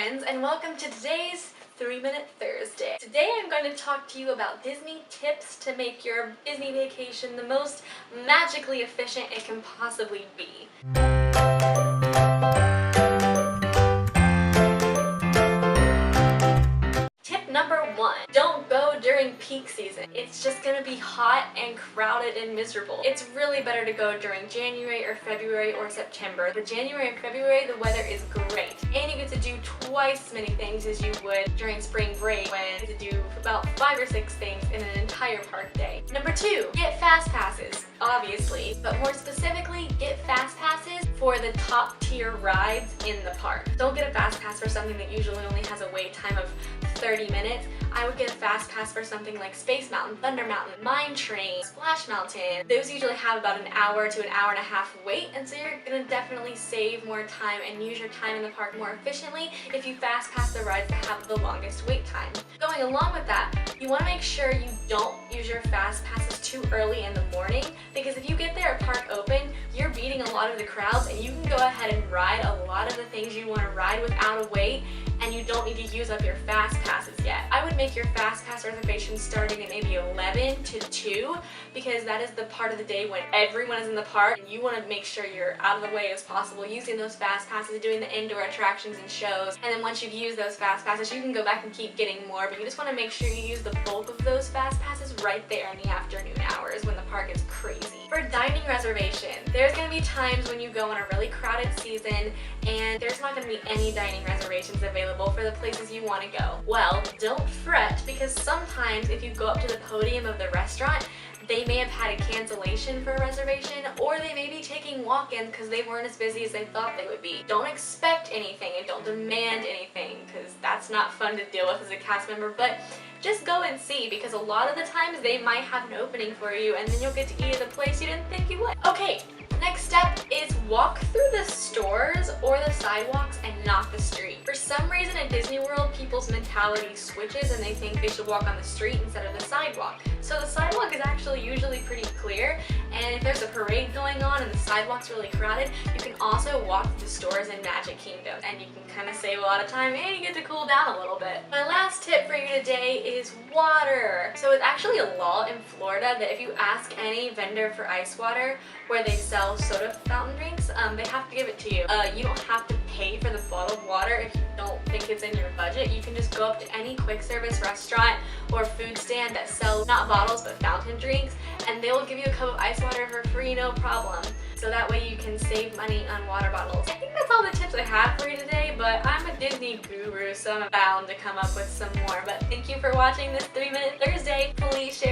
friends, and welcome to today's 3-Minute Thursday. Today I'm going to talk to you about Disney tips to make your Disney vacation the most magically efficient it can possibly be. Tip number 1. Don't go during peak season. It's just gonna be hot and crowded and miserable. It's really better to go during January or February or September. But January and February, the weather is great. And you get to do twice as many things as you would during spring break when you get to do about 5 or 6 things in an entire park day. Number 2, get fast passes, obviously. But more specifically, get fast passes for the top tier rides in the park. Don't get a fast pass for something that usually only has a wait time of 30 minutes. I would get a fast pass for something like Space Mountain, Thunder Mountain, Mine Train, Splash Mountain. Those usually have about an hour to an hour and a half wait, and so you're gonna definitely save more time and use your time in the park more efficiently if you fast pass the rides that have the longest wait time. Going along with that, you want to make sure you don't use your fast passes too early in the morning, because if you get there at park open, you're beating a lot of the crowds and you can go ahead and ride a lot of the things you want to ride without a wait, and you don't need to use up your fast passes yet. I would make your fast pass reservation starting at maybe 11 to 2, because that is the part of the day when everyone is in the park and you want to make sure you're out of the way as possible using those fast passes, doing the indoor attractions and shows. And then once you've used those fast passes, you can go back and keep getting more, but you just want to make sure you use the bulk of those fast passes right there in the afternoon hours when the park is crazy. For dining reservation, there's going to be times when you go in a really crowded season and there's not going to be any dining reservations available for the places you want to go. Well, don't fret, because sometimes if you go up to the podium of the restaurant, they may have had a cancellation for a reservation, or they may be taking walk-ins because they weren't as busy as they thought they would be. Don't expect anything and don't demand anything, because that's not fun to deal with as a cast member, but just go and see, because a lot of the times they might have an opening for you and then you'll get to eat at a place you didn't think you would. Okay, next step is walk through the stores or the sidewalks and not the street. For some reason at Disney World, people's mentality switches and they think they should walk on the street instead of the sidewalk. So the sidewalk is actually usually pretty clear, and if there's a parade going on and the sidewalk's really crowded, you can also walk to the stores in Magic Kingdom, and you can kind of save a lot of time and you get to cool down a little bit. My last tip for you today is water. So it's actually a law in Florida that if you ask any vendor for ice water where they sell soda fountain drinks, they have to give it to you. You don't have to pay for the bottled water if you don't think it's in your budget. You can just go up to any quick service restaurant or food stand that sells not bottles but fountain drinks, and they will give you a cup of ice water for free, no problem. So that way you can save money on water bottles. I think that's all the tips I have for you today, but I'm a Disney guru, so I'm bound to come up with some more. But thank you for watching this 3-Minute Thursday. Please share